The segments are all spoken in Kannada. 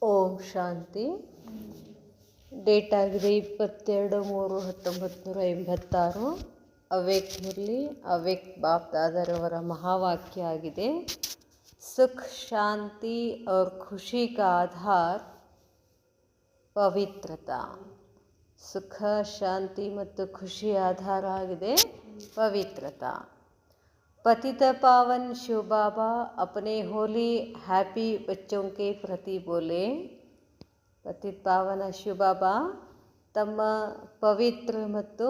ಓಂ ಶಾಂತಿ. ಡೇಟ್ ಆಗಿದೆ 22/3/1986. ಅವೇಕ್ ಮುರಳಿ ಅವೇಕ್ ಬಾಪ್ ದಾದಾರವರ ಮಹಾವಾಕ್ಯ ಆಗಿದೆ. ಸುಖ ಶಾಂತಿ और खुशी का आधार ಪವಿತ್ರತಾ. ಸುಖ ಶಾಂತಿ ಮತ್ತು ಖುಷಿ ಆಧಾರ ಆಗಿದೆ ಪವಿತ್ರತಾ. पतित पावन शिव बाबा अपने होली हैप्पी बच्चों के प्रति बोले. पतित पावन ಶಿವ ಬಾಬಾ ತಮ್ಮ ಪವಿತ್ರ ಮತ್ತು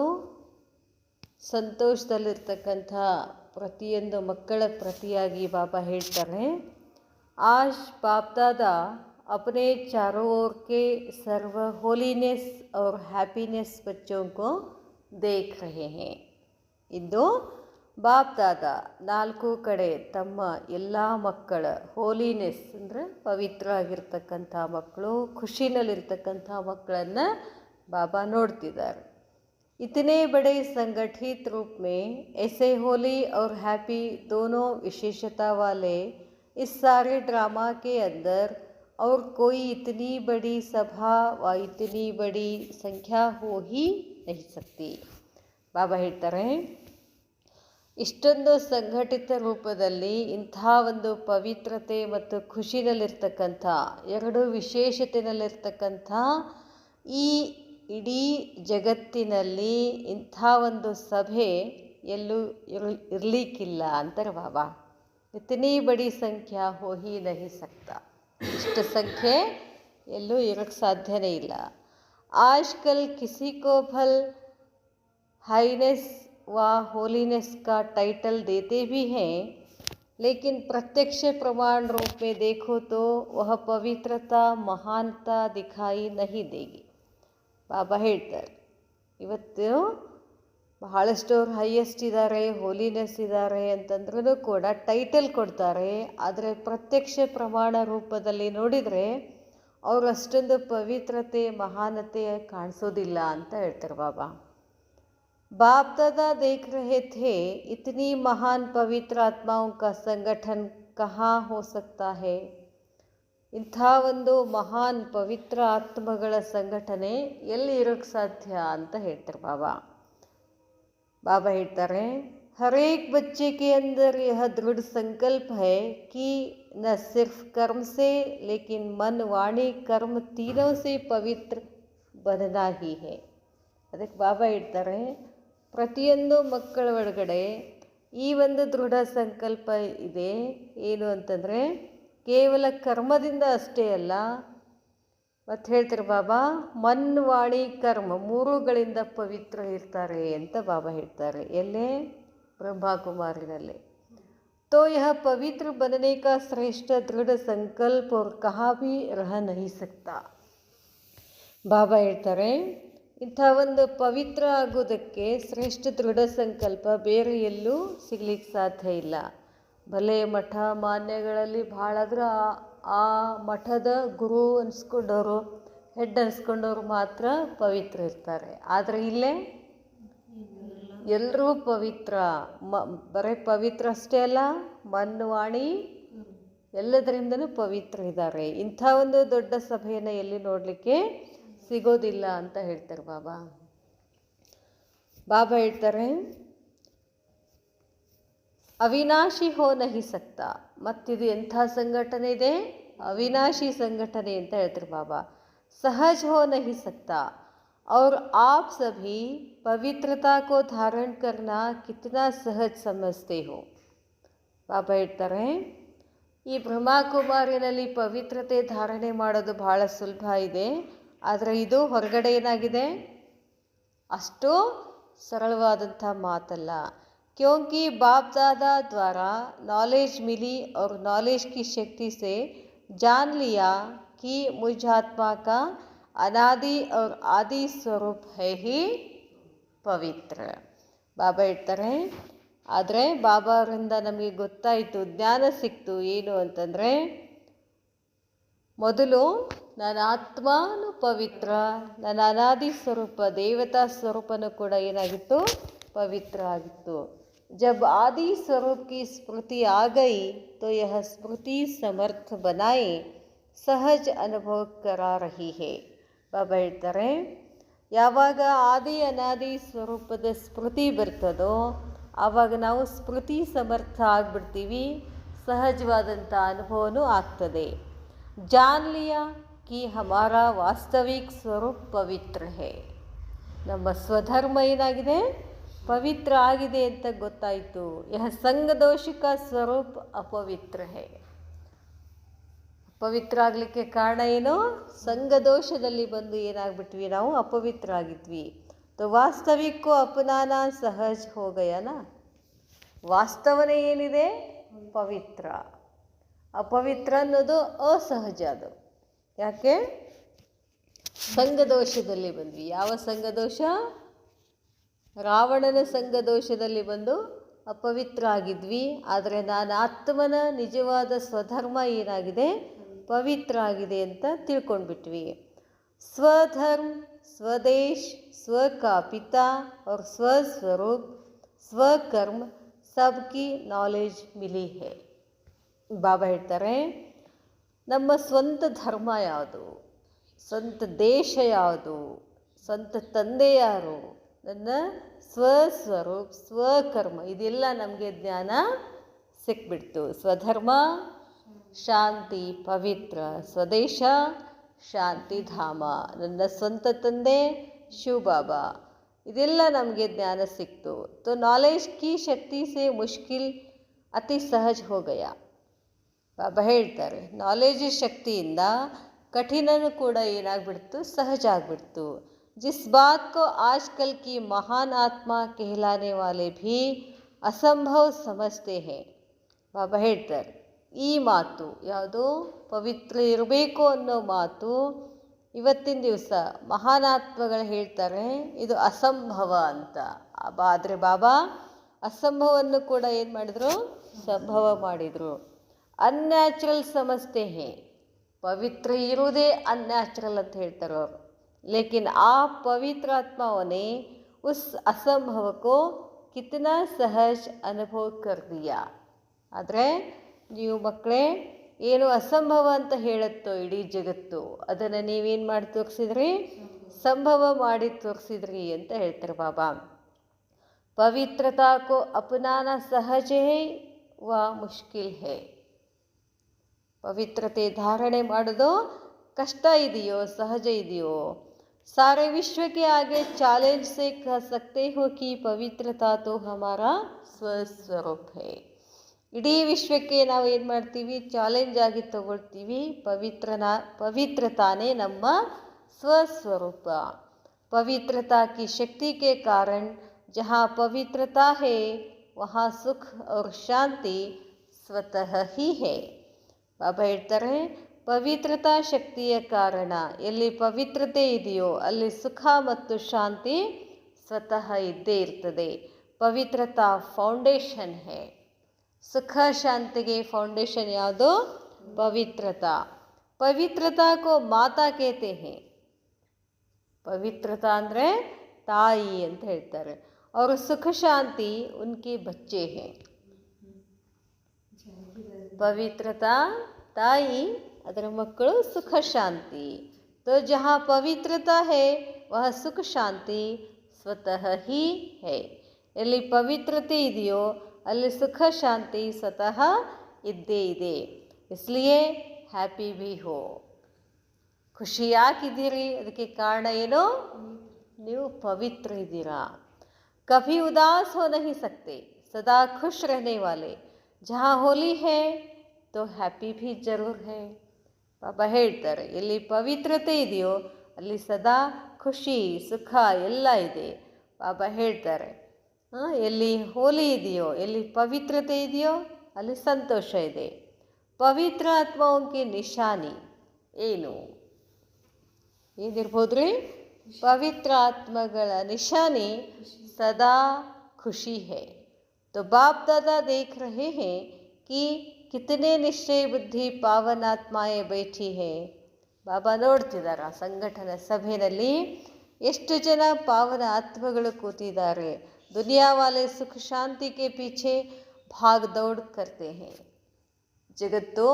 ಸಂತೋಷದಲ್ಲಿರ್ತಕ್ಕಂಥ ಪ್ರತಿಯೊಂದು ಮಕ್ಕಳ ಪ್ರತಿಯಾಗಿ ಬಾಬಾ ಹೇಳ್ತಾರೆ, आज बाप दादा अपने चारों ओर के सर्व होलीनेस और हैप्पीनेस बच्चों को देख रहे हैं. ಇಂದು ಬಾಪ್ ದಾದಾ ನಾಲ್ಕು ಕಡೆ ತಮ್ಮ ಎಲ್ಲ ಮಕ್ಕಳ ಹೋಲಿನೆಸ್ ಅಂದರೆ ಪವಿತ್ರ ಆಗಿರ್ತಕ್ಕಂಥ ಮಕ್ಕಳು, ಖುಷಿನಲ್ಲಿರ್ತಕ್ಕಂಥ ಮಕ್ಕಳನ್ನು ಬಾಬಾ ನೋಡ್ತಿದ್ದಾರೆ. इतने बड़े संगठित रूप में ऐसे होली और हैप्पी दोनों विशेषता वाले इस सारे ड्रामा के अंदर और कोई इतनी बड़ी सभा व इतनी बड़ी संख्या हो ही नहीं सकती. ಬಾಬಾ ಹೇಳ್ತಾರೆ, ಇಷ್ಟೊಂದು ಸಂಘಟಿತ ರೂಪದಲ್ಲಿ ಇಂಥ ಒಂದು ಪವಿತ್ರತೆ ಮತ್ತು ಖುಷಿನಲ್ಲಿರ್ತಕ್ಕಂಥ ಎರಡು ವಿಶೇಷತೆಯಲ್ಲಿರ್ತಕ್ಕಂಥ ಈ ಇಡೀ ಜಗತ್ತಿನಲ್ಲಿ ಇಂಥ ಒಂದು ಸಭೆ ಎಲ್ಲೂ ಇರಲಿಕ್ಕಿಲ್ಲ ಅಂತಾರೆ ಬಾಬಾ. ಇತನಿ ಬಡಿ ಸಂಖ್ಯಾ ಹೋಹಿ ನಹಿ ಸಕ್ತ. ಇಷ್ಟು ಸಂಖ್ಯೆ ಎಲ್ಲೂ ಇರೋಕ್ಕೆ ಸಾಧ್ಯನೇ ಇಲ್ಲ. ಆಜ್ಕಲ್ ಕಿಸಿ ಕೋ ಭಲ್ हाईनेस व होलीनेस का टाइटल देते भी हैं, लेकिन प्रत्यक्ष प्रमाण रूप में देखो तो वह पवित्रता महानता दिखाई नहीं देगी. ಬಾಬಾ ಹೇಳ್ತಾರೆ, ಇವತ್ತು ಬಹಳಷ್ಟು ಹೈಯೆಸ್ಟ್ ಇದ್ದಾರೆ, ಹೋಲಿನೆಸ್ ಇದ್ದಾರೆ ಅಂತಂದ್ರೂ ಕೂಡ ಟೈಟಲ್ ಕೊಡ್ತಾರೆ. ಆದರೆ ಪ್ರತ್ಯಕ್ಷ ಪ್ರಮಾಣ ರೂಪದಲ್ಲಿ ನೋಡಿದರೆ ಅವರು ಅಷ್ಟೊಂದು ಪವಿತ್ರತೆ ಮಹಾನತೆ ಕಾಣಿಸೋದಿಲ್ಲ ಅಂತ ಹೇಳ್ತಾರೆ ಬಾಬಾ. बाप दादा देख रहे थे, इतनी महान पवित्र आत्माओं का संगठन कहाँ हो सकता है. ಇಂಥ ಒಂದು ಮಹಾನ್ ಪವಿತ್ರ ಆತ್ಮಗಳ ಸಂಘಟನೆ ಎಲ್ಲಿ ಇರೋಕ್ಕೆ ಸಾಧ್ಯ ಅಂತ ಹೇಳ್ತಾರೆ ಬಾಬಾ. ಬಾಬಾ ಹೇಳ್ತಾರೆ, हर एक बच्चे के अंदर यह दृढ़ संकल्प है कि न सिर्फ कर्म से लेकिन मन वाणी कर्म तीनों से पवित्र बनना ही है. ಅದಕ್ಕೆ ಬಾಬಾ ಹೇಳ್ತಾರೆ, ಪ್ರತಿಯೊಂದು ಮಕ್ಕಳ ಒಳಗಡೆ ಈ ಒಂದು ದೃಢ ಸಂಕಲ್ಪ ಇದೆ. ಏನು ಅಂತಂದರೆ ಕೇವಲ ಕರ್ಮದಿಂದ ಅಷ್ಟೇ ಅಲ್ಲ, ಮತ್ತು ಹೇಳ್ತಾರೆ ಬಾಬಾ, ಮನ್ ವಾಣಿ ಕರ್ಮ ಮೂರುಗಳಿಂದ ಪವಿತ್ರ ಇರ್ತಾರೆ ಅಂತ ಬಾಬಾ ಹೇಳ್ತಾರೆ. ಎಲ್ಲೇ ಬ್ರಹ್ಮಕುಮಾರಿನಲ್ಲಿ. तो यह पवित्र बनने का श्रेष्ठ दृढ़ संकल्प और कहाँ भी रह नहीं सकता. ಬಾಬಾ ಹೇಳ್ತಾರೆ, ಇಂಥ ಒಂದು ಪವಿತ್ರ ಆಗೋದಕ್ಕೆ ಶ್ರೇಷ್ಠ ದೃಢ ಸಂಕಲ್ಪ ಬೇರೆ ಎಲ್ಲೂ ಸಿಗ್ಲಿಕ್ಕೆ ಸಾಧ್ಯ ಇಲ್ಲ. ಭಲೆ ಮಠ ಮಾನ್ಯಗಳಲ್ಲಿ ಭಾಳಾದ್ರೆ ಆ ಮಠದ ಗುರು ಅನ್ಸ್ಕೊಂಡವರು, ಹೆಡ್ ಅನ್ಸ್ಕೊಂಡವ್ರು ಮಾತ್ರ ಪವಿತ್ರ ಇರ್ತಾರೆ. ಆದರೆ ಇಲ್ಲೇ ಎಲ್ಲರೂ ಪವಿತ್ರ, ಬರೀ ಪವಿತ್ರ ಅಷ್ಟೇ ಅಲ್ಲ, ಮನ್ವಾಣಿ ಎಲ್ಲದರಿಂದನೂ ಪವಿತ್ರ ಇದ್ದಾರೆ. ಇಂಥ ಒಂದು ದೊಡ್ಡ ಸಭೆಯನ್ನು ಎಲ್ಲಿ ನೋಡಲಿಕ್ಕೆ ಸಿಗೋದಿಲ್ಲ ಅಂತ ಹೇಳ್ತಾರೆ ಬಾಬಾ. ಬಾಬಾ ಹೇಳ್ತಾರೆ, ಅವಿನಾಶಿ ಹೋ ನಹಿ ಸಕ್ತ. ಮತ್ತಿದು ಎಂಥ ಸಂಘಟನೆ ಇದೆ, ಅವಿನಾಶಿ ಸಂಘಟನೆ ಅಂತ ಹೇಳ್ತಾರೆ ಬಾಬಾ. सहज हो नहीं सकता और आप सभी पवित्रता को धारण करना कितना सहज समझते हो. ಬಾಬಾ ಹೇಳ್ತಾರೆ, ಈ ಬ್ರಹ್ಮಕುಮಾರಿನಲ್ಲಿ ಪವಿತ್ರತೆ ಧಾರಣೆ ಮಾಡೋದು ಬಹಳ ಸುಲಭ ಇದೆ. ಆದರೆ ಇದು ಹೊರಗಡೆ ಏನಾಗಿದೆ, ಅಷ್ಟು ಸರಳವಾದಂಥ ಮಾತಲ್ಲ. क्योंकि बाप दादा द्वारा नॉलेज मिली और नॉलेज की शक्ति से जान लिया कि मुझ आत्मा का अनादि और आदि स्वरूप है ही ಪವಿತ್ರ. ಬಾಬಾ ಹೇಳ್ತಾರೆ, ಆದರೆ ಬಾಬಾ ಅವರಿಂದ ನಮಗೆ ಗೊತ್ತಾಯಿತು, ಜ್ಞಾನ ಸಿಕ್ತು. ಏನು ಅಂತಂದರೆ, ಮೊದಲು ನನ್ನ ಆತ್ಮನೂ ಪವಿತ್ರ, ನನ್ನ ಅನಾದಿ ಸ್ವರೂಪ ದೇವತಾ ಸ್ವರೂಪನೂ ಕೂಡ ಏನಾಗಿತ್ತು, ಪವಿತ್ರ ಆಗಿತ್ತು. जब आदि स्वरूप की स्मृति आ गई तो यह स्मृति समर्थ बनाए ಸಹಜ ಅನುಭವ ಕರಾ ರಹಿ ಹೇ. ಬಾಬಾ ಹೇಳ್ತಾರೆ, ಯಾವಾಗ ಆದಿ ಅನಾದಿ ಸ್ವರೂಪದ ಸ್ಮೃತಿ ಬರ್ತದೋ ಆವಾಗ ನಾವು ಸ್ಮೃತಿ ಸಮರ್ಥ ಆಗಿಬಿಡ್ತೀವಿ, ಸಹಜವಾದಂಥ ಅನುಭವನೂ ಆಗ್ತದೆ. ಜಾನ್ ಲಿಯಾ ಕಿ ಹಮಾರ ವಾಸ್ತವಿಕ ಸ್ವರೂಪ ಪವಿತ್ರ ಹೇ. ನಮ್ಮ ಸ್ವಧರ್ಮ ಏನಾಗಿದೆ, ಪವಿತ್ರ ಆಗಿದೆ ಅಂತ ಗೊತ್ತಾಯಿತು. ಯಹ ಸಂಗದೋಷಿಕ ಸ್ವರೂಪ ಅಪವಿತ್ರ ಹೇ. ಪವಿತ್ರ ಆಗಲಿಕ್ಕೆ ಕಾರಣ ಏನು, ಸಂಘದೋಷದಲ್ಲಿ ಬಂದು ಏನಾಗ್ಬಿಟ್ವಿ, ನಾವು ಅಪವಿತ್ರ ಆಗಿದ್ವಿ. तो वास्तविक को अपनाना सहज हो गया ना. ವಾಸ್ತವನೇ ಏನಿದೆ, ಪವಿತ್ರ. ಅಪವಿತ್ರ ಅನ್ನೋದು ಅಸಹಜ. ಅದು ಯಾಕೆ, ಸಂಘದೋಷದಲ್ಲಿ ಬಂದ್ವಿ. ಯಾವ ಸಂಘದೋಷ, ರಾವಣನ ಸಂಘದೋಷದಲ್ಲಿ ಬಂದು ಅಪವಿತ್ರ ಆಗಿದ್ವಿ. ಆದರೆ ನಾನು ಆತ್ಮನ ನಿಜವಾದ ಸ್ವಧರ್ಮ ಏನಾಗಿದೆ, ಪವಿತ್ರ ಆಗಿದೆ ಅಂತ ತಿಳ್ಕೊಂಡ್ಬಿಟ್ವಿ. ಸ್ವಧರ್ಮ, स्वदेश, स्व का पिता और स्वस्वरूप, स्वकर्म सबकी ನಾಲೆಜ್ ಮಿಲಿ ಹೇ. ಬಾಬಾ ಹೇಳ್ತಾರೆ, ನಮ್ಮ ಸ್ವಂತ ಧರ್ಮ ಯಾವುದು, ಸ್ವಂತ ದೇಶ ಯಾವುದು, ಸ್ವಂತ ತಂದೆ ಯಾರು, ನನ್ನ ಸ್ವಸ್ವರೂಪ, ಸ್ವಕರ್ಮ, ಇದೆಲ್ಲ ನಮಗೆ ಜ್ಞಾನ ಸಿಕ್ಬಿಡ್ತು. ಸ್ವಧರ್ಮ ಶಾಂತಿ ಪವಿತ್ರ, ಸ್ವದೇಶ ಶಾಂತಿ ಧಾಮ, ನನ್ನ ಸ್ವಂತ ತಂದೆ ಶಿವಬಾಬಾ, ಇದೆಲ್ಲ ನಮಗೆ ಜ್ಞಾನ ಸಿಕ್ತು. ತೋ ನಾಲೆಜ್ ಕಿ ಶಕ್ತಿ ಸೆ ಮುಷ್ಕಿಲ್ ಅತಿ ಸಹಜ ಹೋ ಗಯಾ. ಬಾಬಾ ಹೇಳ್ತಾರೆ, ನಾಲೆಜ್ ಶಕ್ತಿಯಿಂದ ಕಠಿಣನೂ ಕೂಡ ಏನಾಗ್ಬಿಡ್ತು, ಸಹಜ ಆಗಿಬಿಡ್ತು. जिस बात को आजकल की महान आत्मा कहलाने वाले भी असंभव समझते हैं. ಬಾಬಾ ಹೇಳ್ತಾರೆ, ಈ ಮಾತು ಯಾವುದು, ಪವಿತ್ರ ಇರಬೇಕು ಅನ್ನೋ ಮಾತು ಇವತ್ತಿನ ದಿವಸ ಮಹಾನಾತ್ಮಗಳು ಹೇಳ್ತಾರೆ ಇದು ಅಸಂಭವ ಅಂತ. ಆದರೆ ಬಾಬಾ ಅಸಂಭವವನ್ನು ಕೂಡ ಏನು ಮಾಡಿದ್ರು, ಸಂಭವ ಮಾಡಿದರು. ಅನ್ಯಾಚುರಲ್ ಸಮಸ್ತೆ ಹೇ, ಪವಿತ್ರ ಇರುವುದೇ ಅನ್ಯಾಚುರಲ್ ಅಂತ ಹೇಳ್ತಾರೆ ಅವರು. लेकिन आप पवित्र आत्माओं ने उस असंभव को कितना सहज अनुभव कर दिया. ಆದರೆ ನೀವು ಮಕ್ಕಳೇ, ಏನು ಅಸಂಭವ ಅಂತ ಹೇಳುತ್ತೋ ಇಡೀ ಜಗತ್ತು, ಅದನ್ನು ನೀವೇನು ಮಾಡಿ ತೋರಿಸಿದ್ರಿ, ಸಂಭವ ಮಾಡಿ ತೋರಿಸಿದ್ರಿ ಅಂತ ಹೇಳ್ತಾರೆ ಬಾಬಾ. ಪವಿತ್ರತಾ ಕೋ ಅಪನಾನ ಸಹಜ ಹೇ ವ ಮುಷ್ಕಿಲ್ ಹೇ. ಪವಿತ್ರತೆ ಧಾರಣೆ ಮಾಡೋದು ಕಷ್ಟ ಇದೆಯೋ ಸಹಜ ಇದೆಯೋ, सारे विश्व के आगे चैलेंज से कह सकते हो कि पवित्रता तो हमारा ಸ್ವಸ್ವರೂಪ है. ಇಡೀ ವಿಶ್ವಕ್ಕೆ ನಾವು ಏನು ಮಾಡ್ತೀವಿ, ಚಾಲೆಂಜ್ ಆಗಿ ತಗೊಳ್ತೀವಿ, ಪವಿತ್ರತಾನೇ ನಮ್ಮ ಸ್ವಸ್ವರೂಪ. पवित्रता की शक्ति के कारण जहाँ पवित्रता है वहाँ सुख और शांति स्वतः ही है. ಬಾಬಾ ಹೇಳ್ತಾರೆ, ಪವಿತ್ರತಾ ಶಕ್ತಿಯ ಕಾರಣ ಎಲ್ಲಿ ಪವಿತ್ರತೆ ಇದೆಯೋ ಅಲ್ಲಿ ಸುಖ ಮತ್ತು ಶಾಂತಿ ಸ್ವತಃ ಇದ್ದೇ ಇರ್ತದೆ. ಪವಿತ್ರತಾ ಫೌಂಡೇಶನ್ ಹೇ. ಸುಖ ಶಾಂತಿಗೆ ಫೌಂಡೇಶನ್ ಯಾವುದು, ಪವಿತ್ರತಾ. ಪವಿತ್ರತಾ ಕೋ ಮಾತಾ ಕೇತೆ ಹೇ. ಪವಿತ್ರತಾ ಅಂದರೆ ತಾಯಿ ಅಂತ ಹೇಳ್ತಾರೆ. ಅವರು ಸುಖ ಶಾಂತಿ ಉನ್ಕಿ ಬಚ್ಚೆ ಹೇ. ಪವಿತ್ರತಾ ತಾಯಿ, ಅದರ ಮಕ್ಕಳು ಸುಖ ಶಾಂತಿ. तो जहाँ पवित्रता है वह सुख शांति स्वतः ही है. ಎಲ್ಲಿ ಪವಿತ್ರತೆ ಇದೆಯೋ ಅಲ್ಲಿ ಸುಖ ಶಾಂತಿ ಸ್ವತಃ ಇದ್ದೇ ಇದೆ. इसलिए ಹ್ಯಾಪಿ भी हो. ಖುಷಿ ಯಾಕಿದ್ದೀರಿ, ಅದಕ್ಕೆ ಕಾರಣ ಏನು, ನೀವು ಪವಿತ್ರ ಇದ್ದೀರಾ. कभी उदास हो नहीं सकते, सदा खुश रहने वाले. जहाँ होली है तो हैप्पी भी जरूर है. ಬಾಬಾ ಹೇಳ್ತಾರೆ, ಎಲ್ಲಿ ಪವಿತ್ರತೆ ಇದೆಯೋ ಅಲ್ಲಿ ಸದಾ ಖುಷಿ ಸುಖ ಎಲ್ಲ ಇದೆ. ಬಾಬಾ ಹೇಳ್ತಾರೆ, ಎಲ್ಲಿ ಹೋಲಿ ಇದೆಯೋ, ಎಲ್ಲಿ ಪವಿತ್ರತೆ ಇದೆಯೋ ಅಲ್ಲಿ ಸಂತೋಷ ಇದೆ. ಪವಿತ್ರ ಆತ್ಮಾओं ನಿಶಾನಿ ಏನು, ಏನಿರ್ಬೋದು ರೀ, ಪವಿತ್ರ ಆತ್ಮಗಳ ನಿಶಾನಿ ಸದಾ ಖುಷಿ है. तो बाप दादा देख रहे हैं कि कितने निश्चय बुद्धि ಪಾವನಾತ್ಮಾಯೇ बैठी है. ಬಾಬಾ ನೋಡ್ತಿದ್ದಾರೆ, ಆ ಸಂಘಟನಾ ಸಭೆಯಲ್ಲಿ ಎಷ್ಟು ಜನ ಪಾವನ ಆತ್ಮಗಳು ಕೂತಿದ್ದಾರೆ. ದುನಿಯಾ ವಾಲೆ ಸುಖ ಶಾಂತಿ ಕೆ ಪೀಛೆ ಭಾಗ್ ದೌಡ್ ಕರ್ತೆ ಹೇ. ಜಗತ್ತು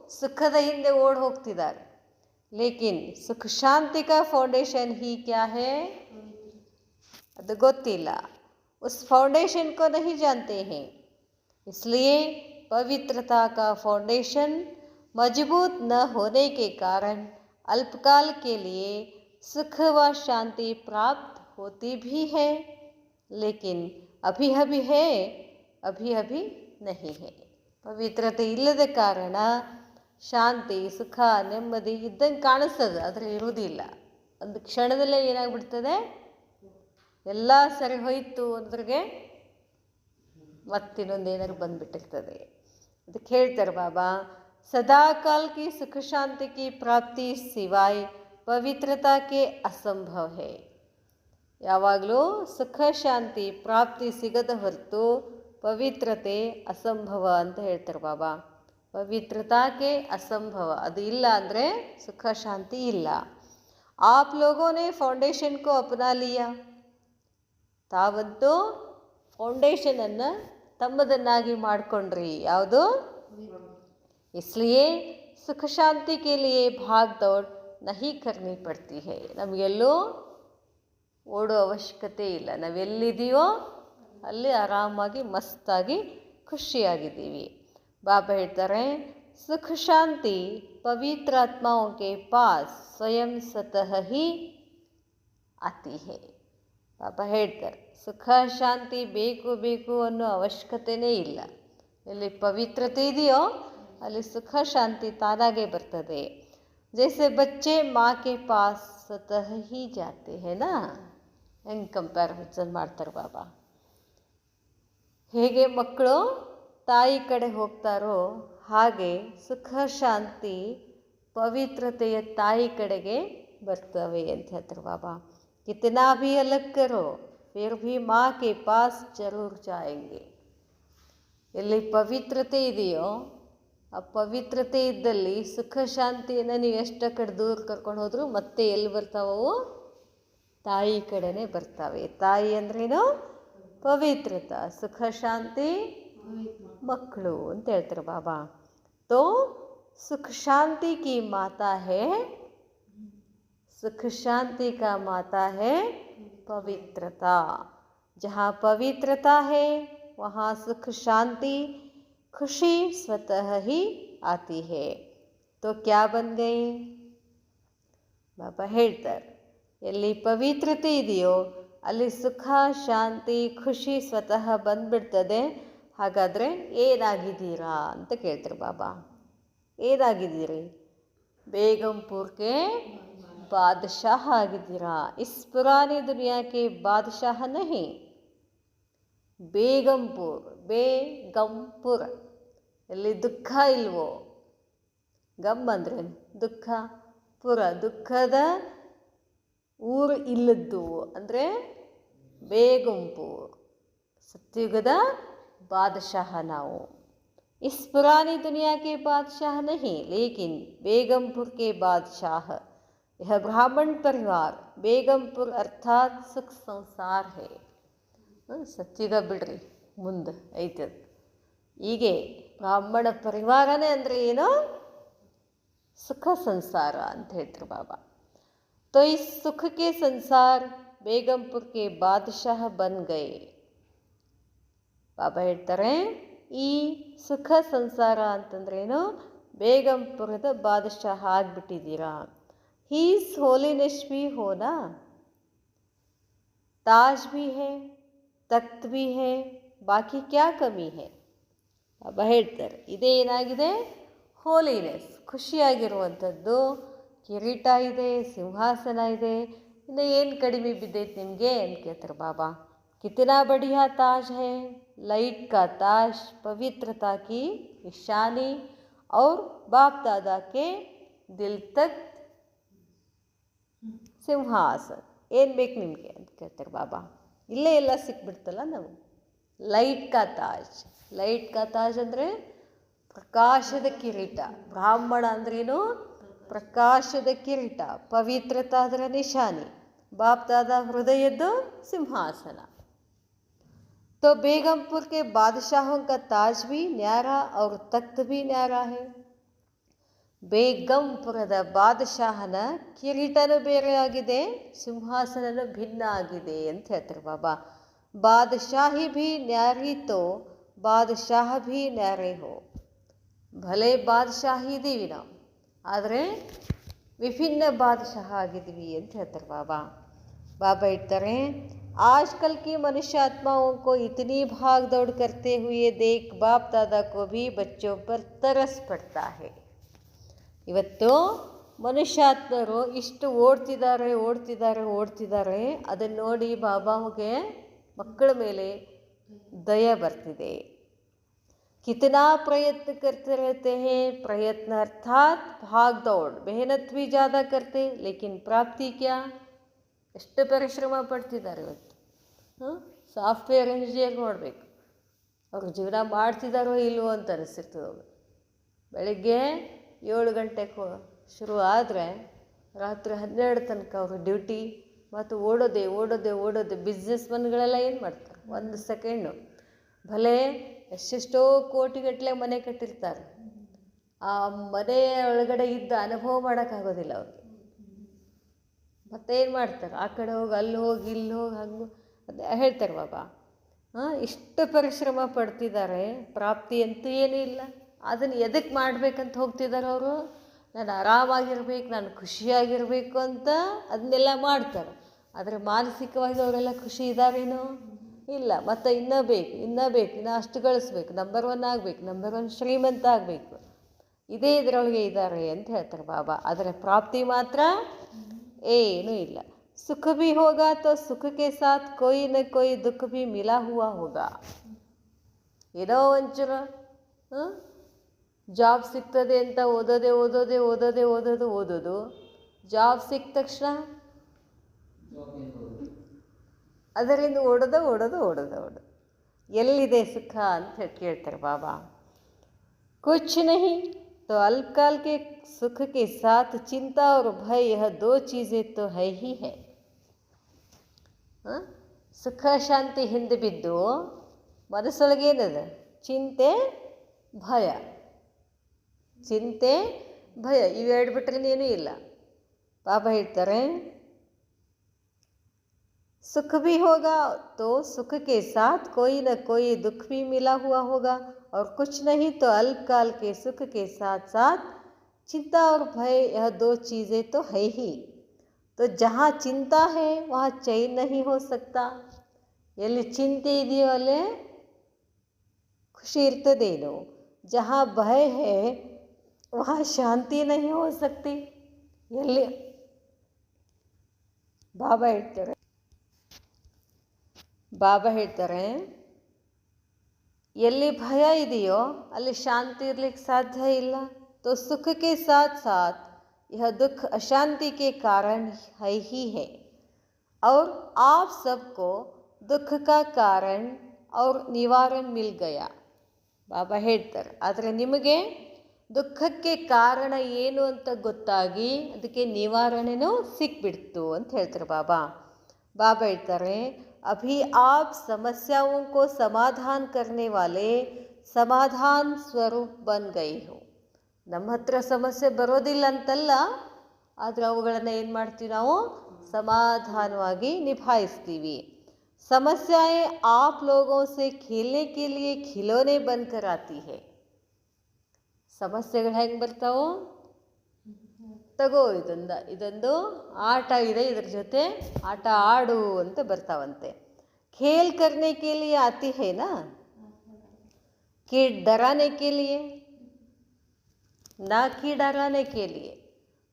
ಸುಖದ ಹಿಂದೆ ಓಡ್ ಹೋಗ್ತಿದ್ದಾರೆ. ಲೇಕಿನ್ ಸುಖ ಶಾಂತಿ ಕಾ ಫೌಂಡೇಶನ್ ಹಿ ಕ್ಯಾ ಹೈ ಅದು ಗೊತ್ತಿಲ್ಲ. ಉಸ್ ಫೌಂಡೇಶನ್ को नहीं जानते हैं. इसलिए पवित्रता का फाउंडेशन मजबूत न होने के कारण अल्पकाल के लिए सुख व शांति प्राप्त होती भी है, लेकिन अभी अभी है, अभी अभी नहीं है. ಪವಿತ್ರತೆ ಇಲ್ಲದ ಕಾರಣ ಶಾಂತಿ ಸುಖ ನೆಮ್ಮದಿ ಇದ್ದಂಗೆ ಕಾಣಿಸ್ತದೆ, ಆದರೆ ಇರುವುದಿಲ್ಲ. ಒಂದು ಕ್ಷಣದಲ್ಲೇ ಏನಾಗ್ಬಿಡ್ತದೆ, ಎಲ್ಲ ಸರಿ ಹೋಯಿತು ಅಂದ್ರಿಗೆ ಮತ್ತಿನ್ನೊಂದು ಏನಾದ್ರು ಬಂದುಬಿಟ್ಟಿರ್ತದೆ. ಅದಕ್ಕೆ ಹೇಳ್ತಾರೆ ಬಾಬಾ, ಸದಾಕಾಲ್ ಕಿ ಸುಖ ಶಾಂತಿ ಕಿ ಪ್ರಾಪ್ತಿ ಸಿವಾಯ್ ಪವಿತ್ರತಾ ಕೆ ಅಸಂಭವ ಹೇ. ಯಾವಾಗಲೂ ಸುಖ ಶಾಂತಿ ಪ್ರಾಪ್ತಿ ಸಿಗದ ಹೊರತು ಪವಿತ್ರತೆ ಅಸಂಭವ ಅಂತ ಹೇಳ್ತಾರೆ ಬಾಬಾ. ಪವಿತ್ರತಾಕ್ಕೆ ಅಸಂಭವ, ಅದು ಇಲ್ಲ ಅಂದರೆ ಸುಖ ಶಾಂತಿ ಇಲ್ಲ. ಆಪ್ ಲೋಗೋನೆ ಫೌಂಡೇಶನ್ ಕೋ ಅಪನಾ ಲಿಯಾ. ತಾವಂತೂ ಫೌಂಡೇಶನನ್ನು ತಮ್ಮದನ್ನಾಗಿ ಮಾಡಿಕೊಂಡ್ರಿ. ಯಾವುದು? ಇಸ್ಲಿಯೇ ಸುಖ ಶಾಂತಿ ಕೆ ಲಿಯೇ ಭಾಗ್ ದೌಡ್ ನಹಿ ಕರ್ನಿ ಪಡ್ತಿ ಹೈ. ನಮಗೆಲ್ಲೂ ಓಡೋ ಅವಶ್ಯಕತೆ ಇಲ್ಲ. ನಾವೆಲ್ಲಿದೆಯೋ ಅಲ್ಲಿ ಆರಾಮಾಗಿ ಮಸ್ತಾಗಿ ಖುಷಿಯಾಗಿದ್ದೀವಿ. ಬಾಬಾ ಹೇಳ್ತಾರೆ, ಸುಖ ಶಾಂತಿ ಪವಿತ್ರ ಆತ್ಮಾओं के पास स्वयं स्वतः ही आती है. ಬಾಬಾ ಹೇಳ್ತಾರೆ, ಸುಖ ಶಾಂತಿ ಬೇಕು ಬೇಕು ಅನ್ನೋ ಅವಶ್ಯಕತೆಯೇ ಇಲ್ಲ. ಎಲ್ಲಿ ಪವಿತ್ರತೆ ಇದೆಯೋ ಅಲ್ಲಿ ಸುಖ ಶಾಂತಿ ತಾನಾಗೇ ಬರ್ತದೆ. ಜೈಸೆ ಬಚ್ಚೆ ಮಾ ಕೆ ಪಾಸ್ ಸ್ವತಃ ಹಿ ಜಾತೆ ಹೇ ನಾ. ಹೆಂಗೆ ಕಂಪ್ಯಾರಿಸನ್ ಮಾಡ್ತಾರೆ ಬಾಬಾ. ಹೇಗೆ ಮಕ್ಕಳು ತಾಯಿ ಕಡೆ ಹೋಗ್ತಾರೋ ಹಾಗೆ ಸುಖ ಶಾಂತಿ ಪವಿತ್ರತೆಯ ತಾಯಿ ಕಡೆಗೆ ಬರ್ತವೆ ಅಂತ ಹೇಳ್ತಾರೆ ಬಾಬಾ. ಕಿತನಾ ಭಿ ಅಲಗ್ ಕರೋ ಫಿರ್ ಭಿ ಮಾ ಕೆ ಪಾಸ್ ಜರೂರ್ ಜಾಯೆಂಗೆ. ಎಲ್ಲಿ ಪವಿತ್ರತೆ ಇದೆಯೋ ಆ ಪವಿತ್ರತೆ ಇದ್ದಲ್ಲಿ ಸುಖ ಶಾಂತಿಯನ್ನು ನೀವು ಎಷ್ಟು ಕಡೆ ದೂರ ಕರ್ಕೊಂಡು ಹೋದರೂ ಮತ್ತೆ ಎಲ್ಲಿ ಬರ್ತಾವವು? ತಾಯಿ ಕಡೆನೇ ಬರ್ತಾವೆ. ತಾಯಿ ಅಂದ್ರೇನು? ಪವಿತ್ರತ. ಸುಖ ಶಾಂತಿ ಮಕ್ಕಳು ಅಂತ ಹೇಳ್ತಾರೆ ಬಾಬಾ. ತೋ ಸುಖ ಶಾಂತಿ ಕಿ ಮಾತಾ ಹೇ, ಸುಖ ಶಾಂತಿ ಕಾ ಮಾತಾ ಹೇ ಪವಿತ್ರತಾ. ಜहाँ पवित्रता है वहाँ सुख शांति खुशी स्वतः ही आती है. तो क्या बन गए? ಬಾಬಾ ಹೇಳ್ತಾರೆ, ಎಲ್ಲಿ ಪವಿತ್ರತೆ ಇದೆಯೋ ಅಲ್ಲಿ ಸುಖ ಶಾಂತಿ ಖುಷಿ ಸ್ವತಃ ಬಂದ್ಬಿಡ್ತದೆ. ಹಾಗಾದರೆ ಏನಾಗಿದ್ದೀರಾ ಅಂತ ಕೇಳ್ತಾರೆ ಬಾಬಾ. ಏನಾಗಿದ್ದೀರಿ? ಬೇಗಂಪುರ್ಗೆ ಬಾದಶಾಹ ಆಗಿದ್ದೀರಾ. ಇಸ್ ಪುರಾನಿ ದುನಿಯಾಕ್ಕೆ ಬಾದಶಾಹ ನಹಿ. ಬೇಗಂಪುರ್, ಬೇಗಂಪುರ್ ಎಲ್ಲಿ ದುಃಖ ಇಲ್ವೋ. ಗಮ್ ಅಂದರೆ ದುಃಖ, ಪುರ ದುಃಖದ ಊರು ಇಲ್ಲದ್ದು ಅಂದರೆ ಬೇಗಂಪುರ್. ಸತ್ಯುಗದ ಬಾದಶಾಹ ನಾವು. इस पुरानी दुनिया के बादशाह नहीं, लेकिन बेगमपुर के बादशाह. यह ब्राह्मण परिवार ಬೇಗಂಪುರ್ ಅರ್ಥಾತ್ ಸುಖ ಸಂಸಾರ ಹೇ. ಸತ್ಯುಗ ಬಿಡ್ರಿ, ಮುಂದೆ ಐತದ. ಹೀಗೆ ಬ್ರಾಹ್ಮಣ ಪರಿವಾರನೇ ಅಂದರೆ ಏನು? ಸುಖ ಸಂಸಾರ ಅಂತ ಹೇಳ್ತಾರೆ ಬಾಬಾ. तो इस सुख के संसार ಬೇಗಂಪುರ್ के बादशाह बन गए. ಬಾಬಾ ಹೇಳ್ತಾರೆ, ಈ ಸುಖ ಸಂಸಾರ ಅಂತಂದ್ರೇನು? ಬೇಗಂಪುರದ ಬಾದಶಾಹ ಆಗಿಬಿಟ್ಟಿದ್ದೀರಾ. ಹೀಸ್ ಹೋಲಿನೆಸ್ भी होना, ताज भी है, तख्त भी है, ಬಾಕಿ ಕ್ಯಾ ಕಮಿ है. ಬಾಬಾ ಹೇಳ್ತಾರೆ, ಇದೇ ಏನಾಗಿದೆ? ಹೋಲಿನೆಸ್, ಖುಷಿಯಾಗಿರುವಂಥದ್ದು. ಕಿರೀಟ ಇದೆ, ಸಿಂಹಾಸನ ಇದೆ, ಇನ್ನು ಏನು ಕಡಿಮೆ ಬಿದ್ದೈತೆ ನಿಮಗೆ ಅಂತ ಕೇಳ್ತಾರೆ ಬಾಬಾ. कितना बढ़िया ताज है, लाइट का ताज, पवित्रता की निशानी और बाप दादा के दिल तक ಸಿಂಹಾಸನ. ಏನು ಬೇಕು ನಿಮಗೆ ಅಂತ ಕೇಳ್ತಾರೆ ಬಾಬಾ. ಇಲ್ಲೇ ಎಲ್ಲ ಸಿಕ್ಬಿಡ್ತಲ್ಲ ನಾವು. ಲೈಟ್ ಕಾ ತಾಜ್. ಲೈಟ್ ಕಾ ತಾಜ್ ಅಂದರೆ ಪ್ರಕಾಶದ ಕಿರೀಟ. ಬ್ರಾಹ್ಮಣ ಅಂದ್ರೇನು? ಪ್ರಕಾಶದ ಕಿರೀಟ. ಪವಿತ್ರತಾ ಅದರ ನಿಶಾನಿ. ಬಾಪ್ ದಾದಾ ಹೃದಯದ್ದು ಸಿಂಹಾಸನ. तो बेगमपुर के बादशाहों का ताज भी न्यारा और तख्त भी न्यारा है. ಬೇಗಂಪುರದ ಬಾದಶಾಹನ ಕಿರೀಟನೂ ಬೇರೆ ಆಗಿದೆ, ಸಿಂಹಾಸನನೂ ಭಿನ್ನ ಆಗಿದೆ ಅಂತ ಹೇಳ್ತಾರೆ ಬಾಬಾ. ಬಾದಶಾಹಿ ಭೀ ನ್ಯಾರಿ ತೋ ಬಾದಶಾಹ ಭೀ ನ್ಯಾರೆ ಹೋ. ಭಲೆ ಬಾದಶಾಹಿ ಇದ್ದೀವಿ ನಾವು, ಆದರೆ ವಿಭಿನ್ನ ಬಾದಶಾಹ ಆಗಿದ್ದೀವಿ ಅಂತ ಹೇಳ್ತಾರೆ ಬಾಬಾ. ಬಾಬಾ ಹೇಳ್ತಾರೆ, आजकल की मनुष्य आत्माओं को इतनी भाग दौड़ करते हुए देख बाप दादा को भी बच्चों पर तरस पड़ता है. ಇವತ್ತು ಮನುಷ್ಯಾತ್ಮರು ಇಷ್ಟು ಓಡ್ತಿದ್ದಾರೆ, ಅದನ್ನು ನೋಡಿ ಬಾಬಾಗೆ ಮಕ್ಕಳ ಮೇಲೆ ದಯ ಬರ್ತಿದೆ. कितना प्रयत्न करते रहते हैं, प्रयत्न अर्थात भाग दौड़, मेहनत भी ज़्यादा करते लेकिन प्राप्ति क्या. ಎಷ್ಟು ಪರಿಶ್ರಮ ಪಡ್ತಿದ್ದಾರೆ ಇವತ್ತು. ಸಾಫ್ಟ್ವೇರ್ ಇಂಜಿನಿಯರ್ ನೋಡಬೇಕು, ಅವ್ರು ಜೀವನ ಮಾಡ್ತಿದ್ದಾರೋ ಇಲ್ವೋ ಅಂತ ಅನಿಸಿರ್ತದೆ ಅವ್ರು. ಬೆಳಗ್ಗೆ 7 ಗಂಟೆಗೆ ಶುರು ಆದರೆ ರಾತ್ರಿ 12 ತನಕ ಅವರು ಡ್ಯೂಟಿ, ಮತ್ತು ಓಡೋದೆ. ಬಿಸ್ನೆಸ್ ಮನ್ಗಳೆಲ್ಲ ಏನು ಮಾಡ್ತಾರೆ, 1 ಸೆಕೆಂಡು ಭಲೆ ಎಷ್ಟೆಷ್ಟೋ ಕೋಟಿಗಟ್ಟಲೆ ಮನೆ ಕಟ್ಟಿರ್ತಾರೆ, ಆ ಮನೆಯ ಒಳಗಡೆ ಇದ್ದ ಅನುಭವ ಮಾಡೋಕ್ಕಾಗೋದಿಲ್ಲ ಅವ್ರಿಗೆ. ಮತ್ತೇನು ಮಾಡ್ತಾರೆ, ಆ ಕಡೆ ಹೋಗಿ ಅಲ್ಲಿ ಹೋಗಿ ಇಲ್ಲಿ ಹೋಗಿ ಹಂಗೆ ಅದೇ ಹೇಳ್ತಾರೆ ಬಾಬಾ. ಇಷ್ಟು ಪರಿಶ್ರಮ ಪಡ್ತಿದ್ದಾರೆ, ಪ್ರಾಪ್ತಿ ಅಂತೂ ಏನೂ ಇಲ್ಲ. ಅದನ್ನು ಎದಕ್ಕೆ ಮಾಡಬೇಕಂತ ಹೋಗ್ತಿದ್ದಾರೆ ಅವರು. ನಾನು ಆರಾಮಾಗಿರ್ಬೇಕು, ನಾನು ಖುಷಿಯಾಗಿರಬೇಕು ಅಂತ ಅದನ್ನೆಲ್ಲ ಮಾಡ್ತಾರೆ. ಆದರೆ ಮಾನಸಿಕವಾಗಿ ಅವರೆಲ್ಲ ಖುಷಿ ಇದ್ದಾರೇನೋ ಇಲ್ಲ. ಮತ್ತು ಇನ್ನೂ ಬೇಕು, ಇನ್ನೂ ಅಷ್ಟು ಗಳಿಸ್ಬೇಕು, ನಂಬರ್ 1 ಆಗಬೇಕು, ನಂಬರ್ 1 ಶ್ರೀಮಂತ ಆಗಬೇಕು, ಇದೇ ಇದರೊಳಗೆ ಇದ್ದಾರೆ ಅಂತ ಹೇಳ್ತಾರೆ ಬಾಬಾ. ಆದರೆ ಪ್ರಾಪ್ತಿ ಮಾತ್ರ ಏನೂ ಇಲ್ಲ. ಸುಖ ಭೀ ಹೋಗಾ ತೋ ಸುಖ ಕೆ ಸಾಥ್ ಕೋಯಿ ನ ಕೋಯಿ ದುಃಖ ಭೀ ಮಿಲಾ ಹುವಾ ಹೋಗಾ. ಏನೋ ಒಂಚೂರು ಜಾಬ್ ಸಿಗ್ತದೆ ಅಂತ ಓದೋದು. ಜಾಬ್ ಸಿಕ್ಕ ತಕ್ಷಣ ಅದರಿಂದ ಓಡೋದು. ಎಲ್ಲಿದೆ ಸುಖ ಅಂತ ಕೇಳ್ತಾರೆ ಬಾಬಾ. ಕುಚ್ ನಹಿ तो अल्पकाल के सुख के साथ चिंता और भय, यह 2 चीज़ें तो है ही है. ಸುಖ ಶಾಂತಿ ಹಿಂದೆ ಬಿದ್ದು ಮನಸ್ಸೊಳಗೇನದ ಚಿಂತೆ ಭಯ ಇವೆರಡು ಬಿಟ್ರೇನೇನೂ ಇಲ್ಲ. ಬಾಬಾ ಹೇಳ್ತಾರೆ, सुख भी होगा तो सुख के साथ कोई न कोई दुख भी मिला हुआ होगा, और कुछ नहीं तो अल्पकाल के सुख के साथ साथ चिंता और भय, यह 2 चीज़ें तो है ही. तो जहाँ चिंता है वहाँ चैन नहीं हो सकता. ಎಲ್ಲಿ ಚಿಂತೆ ಇದೆಯೋ ಅಲ್ಲೇ ಖುಷಿ ಇರ್ತದೇನೋ. जहाँ भय है वहाँ शांति नहीं हो सकती. ಎಲ್ಲಿ ಬಾಬಾ ಹೇಳ್ತಾರೆ ಎಲ್ಲಿ ಭಯ ಇದೆಯೋ ಅಲ್ಲಿ ಶಾಂತಿ ಇರಲಿಕ್ಕೆ ಸಾಧ್ಯ ಇಲ್ಲ. तो सुख के साथ साथ यह दुख अशांति के कारण है ही है, और आप सबको दुख का कारण और निवारण मिल गया. ಬಾಬಾ ಹೇಳ್ತಾರೆ, ಆದರೆ ನಿಮಗೆ ದುಃಖಕ್ಕೆ ಕಾರಣ ಏನು ಅಂತ ಗೊತ್ತಾಗಿ ಅದಕ್ಕೆ ನಿವಾರಣೆನೂ ಸಿಕ್ಬಿಡ್ತು ಅಂತ ಹೇಳ್ತಾರೆ ಬಾಬಾ. ಬಾಬಾ ಹೇಳ್ತಾರೆ, अभी आप समस्याओं को समाधान करने वाले समाधान स्वरूप बन गए हो. ನಮ್ಮ ಹತ್ರ ಸಮಸ್ಯೆ ಬರೋದಿಲ್ಲ ಅಂತಲ್ಲ, ಆದರೆ ಅವುಗಳನ್ನು ಏನು ಮಾಡ್ತೀವಿ ನಾವು ಸಮಾಧಾನವಾಗಿ ನಿಭಾಯಿಸ್ತೀವಿ. ಸಮಸ್ಯೆಯೇ आप लोगों से खेलने के लिए खिलौने बनकर आती है. ಸಮಸ್ಯೆಗಳು ಹೆಂಗೆ ಬರ್ತಾವೋ, ತಗೋ ಇದೊಂದು ಆಟ ಇದೆ, ಇದ್ರ ಜೊತೆ ಆಟ ಆಡು ಅಂತ ಬರ್ತಾವಂತೆ. खेल करने के लिए आती है ना, कि डराने के लिए ना कि डराने के लिए.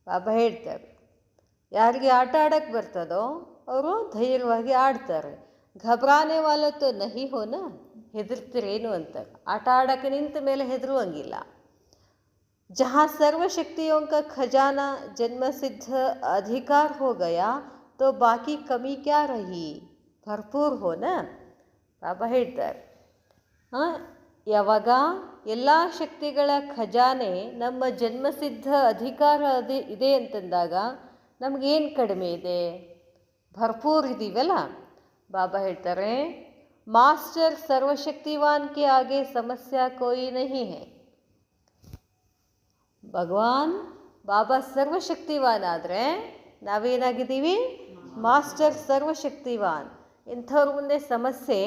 ಬಾಬಾ ಹೇಳ್ತಾರೆ, ಯಾರಿಗೆ ಆಟ ಆಡಕ್ಕೆ ಬರ್ತದೋ ಅವರು ಧೈರ್ಯವಾಗಿ ಆಡ್ತಾರೆ. ಘಬರಾನೆ ವಾಲ ತೋ ನಹಿ ಹೋನಾ, ಹೆದರ್ತಿರೇನು ಅಂತ. ಆಟ ಆಡಕ್ಕೆ ನಿಂತ ಮೇಲೆ ಹೆದರುವಂಗಿಲ್ಲ. जहाँ सर्वशक्तियों का खजाना जन्म सिद्ध अधिकार हो गया तो बाकी कमी क्या रही, भरपूर हो ना. ಬಾಬಾ ಹೇಳ್ತಾರೆ, ಯಾವಾಗ ಎಲ್ಲ ಶಕ್ತಿಗಳ ಖಜಾನೆ ನಮ್ಮ ಜನ್ಮಸಿದ್ಧ ಅಧಿಕಾರ ಇದೆ ಅಂತಂದಾಗ ನಮಗೇನು ಕಡಿಮೆ ಇದೆ, ಭರ್ಪೂರ್ ಇದ್ದೀವಲ್ಲ. ಬಾಬಾ ಹೇಳ್ತಾರೆ, ಮಾಸ್ಟರ್ ಸರ್ವಶಕ್ತಿವಾನ್ ಕೆ ಆಗೆ ಸಮಸ್ಯೆ ಕೋಯಿ ನಹಿ ಹೈ. ಬಾಬಾ ಸರ್ವಶಕ್ತಿವಾನ್ ಆದರೆ ನಾವೇನಾಗಿದ್ದೀವಿ? ಮಾಸ್ಟರ್ ಸರ್ವಶಕ್ತಿವಾನ್. ಇಂಥವ್ರ ಮುಂದೆ ಸಮಸ್ಯೆ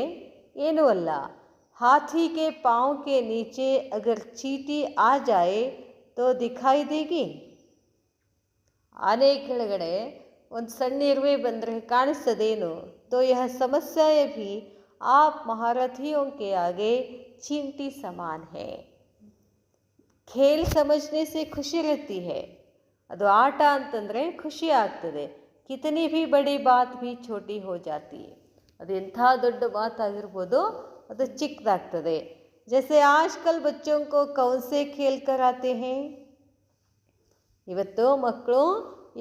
ಏನೂ ಅಲ್ಲ. ಹಾಥಿ ಕೆ ಪಾಂವ್ ಕೆ ನೀಚೆ ಅಗರ್ ಚೀಟಿ ಆ ಜಾಯೆ ತೋ ದಿಖಾಯಿ ದೇಗಿ. ಆನೆ ಕೆಳಗಡೆ ಒಂದು ಸಣ್ಣ ಇರುವೆ ಬಂದರೆ ಕಾಣಿಸ್ತದೇನು? ತೋ ಯಹ ಸಮಸ್ಯೆ ಭಿ ಆಪ್ ಮಹಾರಥಿಯೋ ಕೆ ಆಗೆ ಚೀಂಟಿ ಸಮಾನ್ ಹೇ. ಖೇಲ್ ಸಮಜ್ನೆ ಸೆ ಖುಷಿ रहती है. ಅದು ಆಟ ಅಂತಂದರೆ ಖುಷಿ ಆಗ್ತದೆ. ಕಿತನಿ ಭಿ ಬಡಿ ಬಾತ್ ಭಿ ಛೋಟಿ ಹೋ ಜಾತಿ. ಅದು ಎಂಥ ದೊಡ್ಡ ಮಾತಾಗಿರ್ಬೋದು, ಅದು ಚಿಕ್ಕದಾಗ್ತದೆ. ಜೈಸೆ ಆಜ್ಕಲ್ ಬಚ್ಚೋಂ ಕೋ ಕೌನ್ ಸೆ ಖೇಲ್ ಕರಾತೆ ಹೇ. ಇವತ್ತು ಮಕ್ಕಳು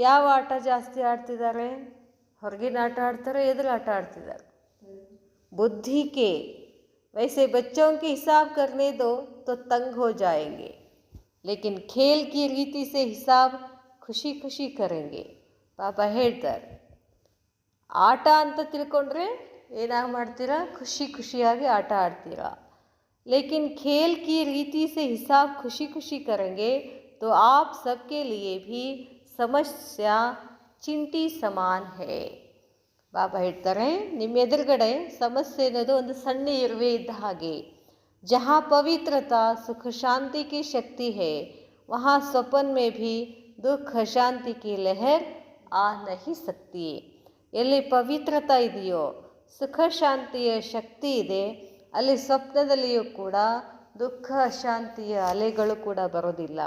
ಯಾವ ಆಟ ಜಾಸ್ತಿ ಆಡ್ತಿದ್ದಾರೆ? ಹೊರಗಿನ ಆಟ ಆಡ್ತಾರೆ, ಎದುರು ಆಟ ಆಡ್ತಿದ್ದಾರೆ. बुद्धि के वैसे बच्चों के हिसाब करने दो तो तंग हो जाएंगे, लेकिन खेल की रीति से हिसाब ಖುಷಿ ಖುಷಿ ಕರೆಂಗೆ. ಪಾಪ ಹೇಳ್ತಾರೆ, ಆಟ ಅಂತ ತಿಳ್ಕೊಂಡ್ರೆ ಏನಾಗಿ ಮಾಡ್ತೀರಾ? ಖುಷಿ ಖುಷಿಯಾಗಿ ಆಟ ಆಡ್ತೀರಾ. ಲೇಕಿನ್ ಖೇಲ್ ಕಿ ರೀತಿ ಸೆ ಹಿಸಾಬ್ ಖುಷಿ ಖುಷಿ ಕರೆಂಗೆ तो आप सबके लिए भी ಸಮಸ್ಯಾ ಚಿಂಟಿ ಸಮಾನ್ ಹೇ. ಬಾಬಾ ಹೇಳ್ತಾರೆ, ನಿಮ್ಮ ಎದುರುಗಡೆ ಸಮಸ್ಯೆ ಅನ್ನೋದು ಒಂದು ಸಣ್ಣ ಇರುವೆ ಇದ್ದ ಹಾಗೆ. ಜहाँ ಪವಿತ್ರತಾ ಸುಖ ಶಾಂತಿ की शक्ति है वहाँ ಸ್ವಪನ್ में भी दुख अशांति की लहर आ नहीं सकती. ಎಲ್ಲಿ ಪವಿತ್ರತಾ ಇದೆಯೋ, ಸುಖ ಶಾಂತಿಯ ಶಕ್ತಿ ಇದೆ, ಅಲ್ಲಿ ಸ್ವಪ್ನದಲ್ಲಿಯೂ ಕೂಡ ದುಃಖ ಅಶಾಂತಿಯ ಅಲೆಗಳು ಕೂಡ ಬರೋದಿಲ್ಲ.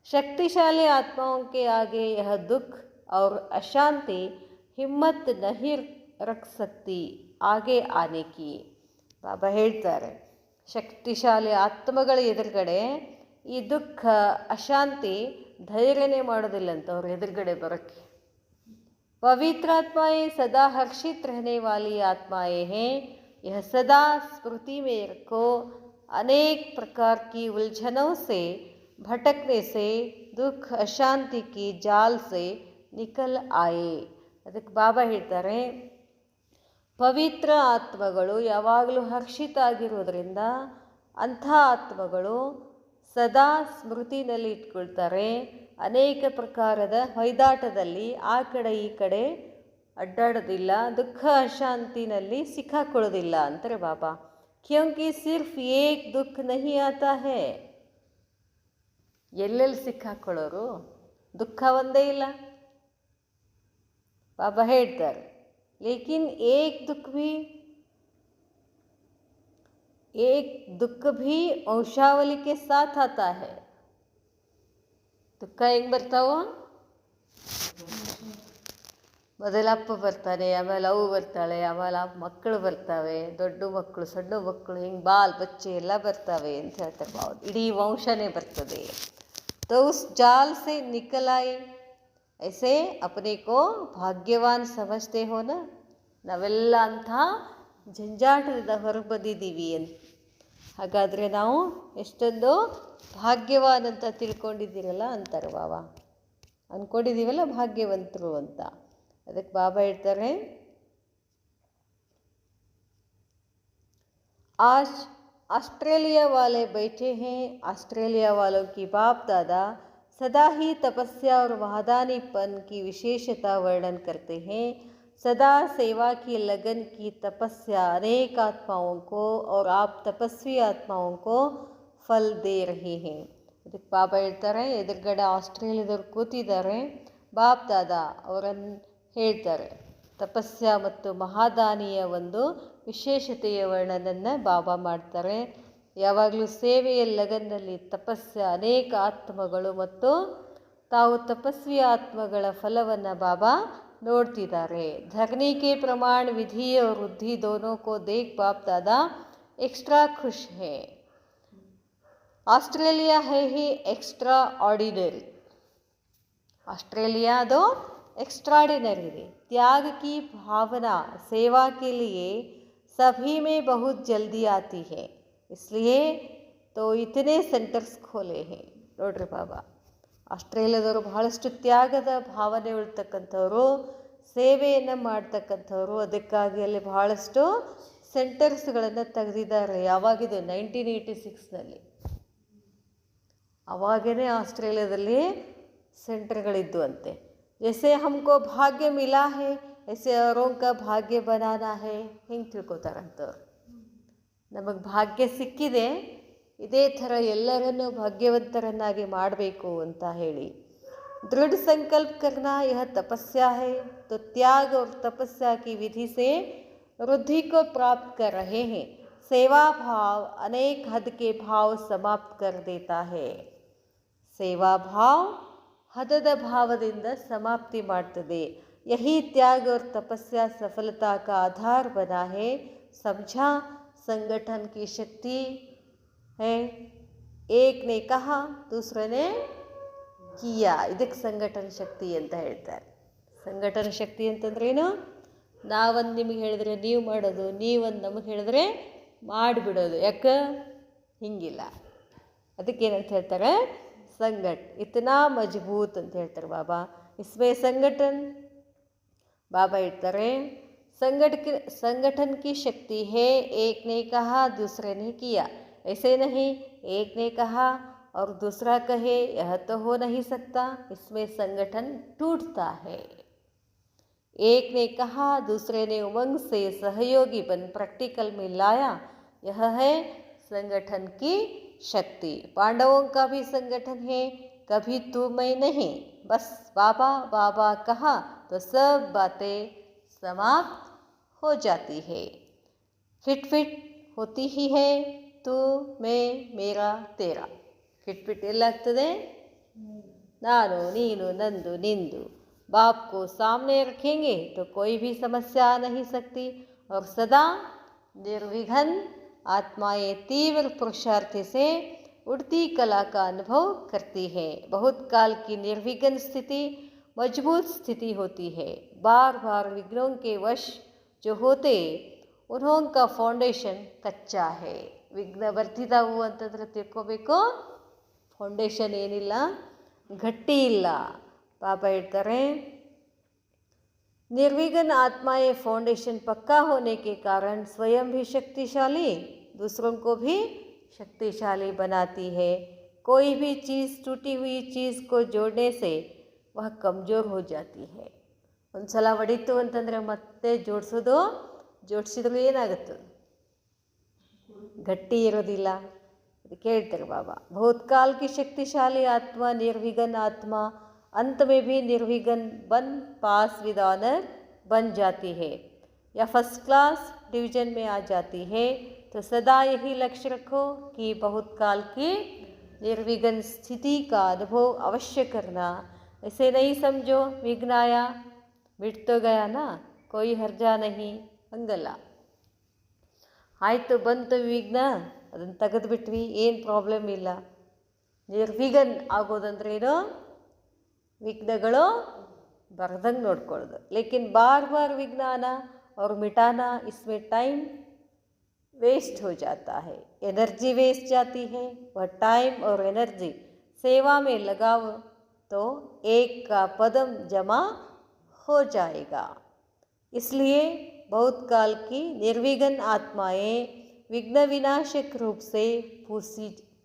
शक्तिशाली आत्माओं के आगे यह दुख और अशांति हिम्मत नहीं रख सकती आगे आने की. ಬಾಬಾ ಹೇಳ್ತಾರೆ, ಶಕ್ತಿಶಾಲಿ ಆತ್ಮಗಳ ಎದುರುಗಡೆ ಈ ದುಃಖ ಅಶಾಂತಿ ಧೈರ್ಯನೇ ಮಾಡೋದಿಲ್ಲಂತ ಅವ್ರ ಎದುರುಗಡೆ ಬರೋಕ್ಕೆ. पवित्र आत्माएं सदा हर्षित रहने वाली आत्माएं हैं. यह सदा स्मृति में रखो. अनेक प्रकार की उलझनों से भटकने से दुख अशांति की जाल से निकल आए. ಅದಕ್ಕೆ ಬಾಬಾ ಹೇಳ್ತಾರೆ, ಪವಿತ್ರ ಆತ್ಮಗಳು ಯಾವಾಗಲೂ ಹರ್ಷಿತ ಆಗಿರೋದ್ರಿಂದ ಅಂಥ ಆತ್ಮಗಳು ಸದಾ ಸ್ಮೃತಿನಲ್ಲಿ ಇಟ್ಕೊಳ್ತಾರೆ. ಅನೇಕ ಪ್ರಕಾರದ ಹೊಯ್ದಾಟದಲ್ಲಿ ಆ ಕಡೆ ಈ ಕಡೆ ಅಡ್ಡಾಡೋದಿಲ್ಲ, ದುಃಖ ಅಶಾಂತಿನಲ್ಲಿ ಸಿಕ್ಕಾಕೊಳ್ಳೋದಿಲ್ಲ ಅಂತಾರೆ ಬಾಬಾ. ಕ್ಯೋಂಕಿ ಸಿರ್ಫ್ ಏಕ್ ದುಃಖ ನಹಿ ಆತಾ ಹೇ. ಎಲ್ಲೆಲ್ಲಿ ಸಿಕ್ಕಾಕೊಳ್ಳೋರು? ದುಃಖ ಒಂದೇ ಇಲ್ಲ. ಬಾಬಾ ಹೇಳ್ತಾರೆ, ಲೇಕಿನ್ ಏಕ್ ದುಃಖ ಭೀ ವಂಶಾವಳಿ ಕೆ ಸಾಥ್ ಆತಾ ಹೇ. ದುಃಖ ಹೆಂಗೆ ಬರ್ತಾವ? ಮೊದಲ ಅಪ್ಪ ಬರ್ತಾನೆ, ಆಮೇಲೆ ಅವು ಬರ್ತಾಳೆ, ಆಮೇಲೆ ಮಕ್ಕಳು ಬರ್ತಾವೆ, ದೊಡ್ಡ ಮಕ್ಕಳು ಸಣ್ಣ ಮಕ್ಕಳು, ಹಿಂಗೆ ಬಚ್ಚೆ ಎಲ್ಲ ಬರ್ತಾವೆ ಅಂತ ಹೇಳ್ತಾರೆ. ಇಡೀ ವಂಶನೇ ಬರ್ತದೆ. तो उस जाल से निकल आए. ऐसे अपने को ಭಾಗ್ಯವಾನ್ ಸಮಜ್ತೆ ಹೋ ನ. ನಾವೆಲ್ಲ ಅಂಥ ಜಂಜಾಟದಿಂದ ಹೊರಗೆ ಬಂದಿದ್ದೀವಿ ಅಂತ. ಹಾಗಾದರೆ ನಾವು ಎಷ್ಟೊಂದು ಭಾಗ್ಯವಾನ್ ಅಂತ ತಿಳ್ಕೊಂಡಿದ್ದೀರಲ್ಲ ಅಂತಾರೆ ಬಾಬಾ. ಅಂದ್ಕೊಂಡಿದ್ದೀವಲ್ಲ ಭಾಗ್ಯವಂತರು ಅಂತ. ಅದಕ್ಕೆ ಬಾಬಾ ಹೇಳ್ತಾರೆ, ಆಜ್ ऑस्ट्रेलिया वाले बैठे हैं. ऑस्ट्रेलिया वालों की बाप दादा सदा ही तपस्या और वहादानीपन की विशेषता वर्णन करते हैं. सदा सेवा की लगन की तपस्या अनेक आत्माओं को और आप तपस्वी आत्माओं को फल दे रहे हैं. ಅದಕ್ಕೆ ಬಾಬಾ ಹೇಳ್ತಾರೆ, ಎದುರುಗಡೆ ಆಸ್ಟ್ರೇಲಿಯಾದವ್ರು ಕೂತಿದ್ದಾರೆ, ಬಾಪ್ ದಾದಾ ಅವರನ್ನು ಹೇಳ್ತಾರೆ. ತಪಸ್ಯ ಮತ್ತು ಮಹಾದಾನಿಯ ಒಂದು ವಿಶೇಷತೆಯ ವರ್ಣನನ್ನು ಬಾಬಾ ಮಾಡ್ತಾರೆ. ಯಾವಾಗಲೂ ಸೇವೆಯ ಲಗನ್ನಲ್ಲಿ ತಪಸ್ಯ ಅನೇಕ ಆತ್ಮಗಳು ಮತ್ತು ತಾವು ತಪಸ್ವಿ ಆತ್ಮಗಳ ಫಲವನ್ನು ಬಾಬಾ ನೋಡ್ತಿದ್ದಾರೆ. धरनी के प्रमाण विधि और वृद्धि दोनों को देख बाप दादा एक्स्ट्रा खुश है. ऑस्ट्रेलिया है ही एक्स्ट्रा ऑर्डिनरी. ऑस्ट्रेलिया दो एक्स्ट्राऑर्डिनरी है. त्याग की भावना सेवा के लिए सभी में बहुत जल्दी आती है. इसलिए तो इतने सेंटर्स खोले हैं. ನೋಡ್ರಿ ಬಾಬಾ, ಆಸ್ಟ್ರೇಲಿಯಾದವರು ಬಹಳಷ್ಟು ತ್ಯಾಗದ ಭಾವನೆ ಉಳ್ತಕ್ಕಂಥವ್ರು, ಸೇವೆಯನ್ನು ಮಾಡ್ತಕ್ಕಂಥವ್ರು. ಅದಕ್ಕಾಗಿ ಅಲ್ಲಿ ಬಹಳಷ್ಟು ಸೆಂಟರ್ಸ್ಗಳನ್ನು ತೆಗೆದಿದ್ದಾರೆ. ಯಾವಾಗಿದು? 1986ನಲ್ಲಿ. ಅವಾಗೇ ಆಸ್ಟ್ರೇಲಿಯಾದಲ್ಲಿ ಸೆಂಟರ್ಗಳಿದ್ದು ಅಂತೆ. ಜೈಸೆ ಹಮ್ಕೋ ಭಾಗ್ಯ ಮಿಲಾ ಹೇ ಐಸೆ ಅವರೋಂ ಕಾ ಭಾಗ್ಯ ಬನಾನಾ ಹೇ, ಹಿಂಗೆ ತಿಳ್ಕೊತಾರಂತವ್ರು. ನಮಗೆ ಭಾಗ್ಯ ಸಿಕ್ಕಿದೆ, ಇದೇ ಥರ ಎಲ್ಲರನ್ನೂ ಭಾಗ್ಯವಂತರನ್ನಾಗಿ ಮಾಡಬೇಕು ಅಂತ ಹೇಳಿ. दृढ़ संकल्प करना यह तपस्या है, तो त्याग और तपस्या की विधि से वृद्धि को प्राप्त कर रहे हैं. सेवा भाव अनेक हद के भाव समाप्त कर देता है. सेवा भाव हदದ ಭಾವದಿಂದ समाप्ति ಮಾಡ್ತದೆ. यही त्याग और तपस्या सफलता का आधार बना है. समझा? संगठन की शक्ति है. एक ने कहा, दूसरे ने ಕಿಯಾ. ಇದಕ್ಕೆ ಸಂಘಟನ ಶಕ್ತಿ ಅಂತ ಹೇಳ್ತಾರೆ. ಸಂಘಟನ ಶಕ್ತಿ ಅಂತಂದ್ರೇನು? ನಾವೊಂದು ನಿಮಗೆ ಹೇಳಿದ್ರೆ ನೀವು ಮಾಡೋದು, ನೀವೊಂದು ನಮಗೆ ಹೇಳಿದ್ರೆ ಮಾಡಿಬಿಡೋದು. ಯಾಕೆ ಹಿಂಗಿಲ್ಲ. ಅದಕ್ಕೇನಂತ ಹೇಳ್ತಾರೆ? ಸಂಘಟ್ ಇತನಾ ಮಜಬೂತ್ ಅಂತ ಹೇಳ್ತಾರೆ ಬಾಬಾ. ಇಸ್ಮೇ ಸಂಘಟನ್ ಬಾಬಾ ಹೇಳ್ತಾರೆ, संगठन की शक्ति है. एक ने कहा, दूसरे ने किया. ऐसे नहीं एक ने कहा और दूसरा कहे, यह तो हो नहीं सकता. इसमें संगठन टूटता है. एक ने कहा, दूसरे ने उमंग से सहयोगी बन प्रैक्टिकल में लाया. यह है संगठन की शक्ति. पांडवों का भी संगठन है, कभी तू मैं नहीं, बस बाबा बाबा कहा तो सब बातें समाप्त हो जाती है. फिट फिट होती ही है, तू मैं मेरा तेरा. फिट ಎಲ್ಲಾಗ್ತದೆ? ನಾನು ನೀನು ನಂದು ನಿಂದು. बाप को सामने रखेंगे तो कोई भी समस्या आ नहीं सकती. और सदा निर्विघ्न आत्माएं तीव्र पुरुषार्थ से उड़ती कला का अनुभव करती है. बहुत काल की निर्विघ्न स्थिति मजबूत स्थिति होती है. बार बार विघ्नों के वश जो होते उन्होंने का फाउंडेशन कच्चा है. ವಿಘ್ನ ಬರ್ತಿದ್ದಾವು ಅಂತಂದ್ರೆ ತಿಳ್ಕೋಬೇಕು, ಫೌಂಡೇಶನ್ ಏನಿಲ್ಲ, ಗಟ್ಟಿ ಇಲ್ಲ. ಬಾಬಾ ಹೇಳ್ತಾರೆ, निर्विघ्न आत्माएं फाउंडेशन पक्का होने के कारण स्वयं भी शक्तिशाली, दूसरों को भी शक्तिशाली बनाती है. कोई भी चीज़ टूटी हुई चीज़ को जोड़ने से वह कमज़ोर हो जाती है. ಒಂದು ಸಲ ಹೊಡಿತು ಅಂತಂದರೆ ಮತ್ತೆ ಜೋಡಿಸಿದ್ರು ಏನಾಗುತ್ತೆ? ಗಟ್ಟಿ ಇರೋದಿಲ್ಲ. ಅದಕ್ಕೆ ಹೇಳ್ತಾರೆ ಬಾಬಾ, भूतकाल की शक्तिशाली आत्मा निर्विघ्न आत्मा अंत में भी निर्विघ्न बन पास विद ऑनर बन जाती है या फर्स्ट क्लास डिवीजन में आ जाती है. तो सदा यही लक्ष्य रखो कि बहुत काल की निर्विघ्न स्थिति का अनुभव अवश्य करना. ऐसे नहीं समझो विघ्न आया मिट तो गया ना, कोई हर्जा नहीं, ಹಂಗಲ್ಲ. ಆಯಿತು ಬಂತು ವಿಘ್ನ, ಅದನ್ನು ತೆಗೆದುಬಿಟ್ವಿ, ಏನು ಪ್ರಾಬ್ಲಮ್ ಇಲ್ಲ. ನಿರ್ವಿಘ್ನ ಆಗೋದಂದ್ರೇನು? विघ्नಗಳು ಬರ್ದಂಗೆ ನೋಡ್ಕೊಳ್ಳೋದು. लेकिन बार बार विघ्न आना और मिटाना, इसमें टाइम वेस्ट हो जाता है, एनर्जी वेस्ट जाती है. वह टाइम और एनर्जी सेवा में लगाओ तो एक का पदम जमा हो जाएगा. इसलिए बहुत काल की निर्विघ्न आत्माएं विघ्न विनाशक रूप से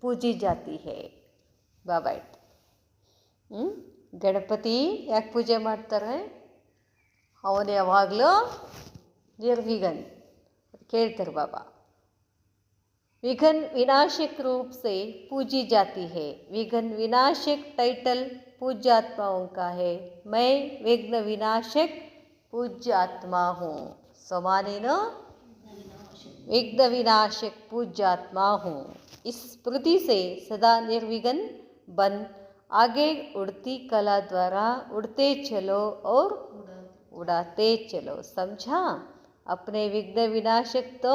पूजी जाती है. बाबा ಗಣಪತಿ ಯಾಕೆ ಪೂಜೆ ಮಾಡ್ತಾರೆ? ಅವನು ಯಾವಾಗಲೂ ನಿರ್ವಿಘ್ನ. ಕೇಳ್ತಾರೆ ಬಾಬಾ, विघ्न विनाशक रूप से पूजी जाती है. विघ्न विनाशक टाइटल पूज्य आत्माओं का है. मैं विघ्न विनाशक पूज्य आत्मा हूँ. समानेनो विघ्न विनाशक पूज्य आत्मा हूँ. इस स्मृति से सदा निर्विघ्न बन आगे उड़ती कला द्वारा उड़ते चलो और उड़ाते चलो. समझा? अपने विघ्न विनाशक तो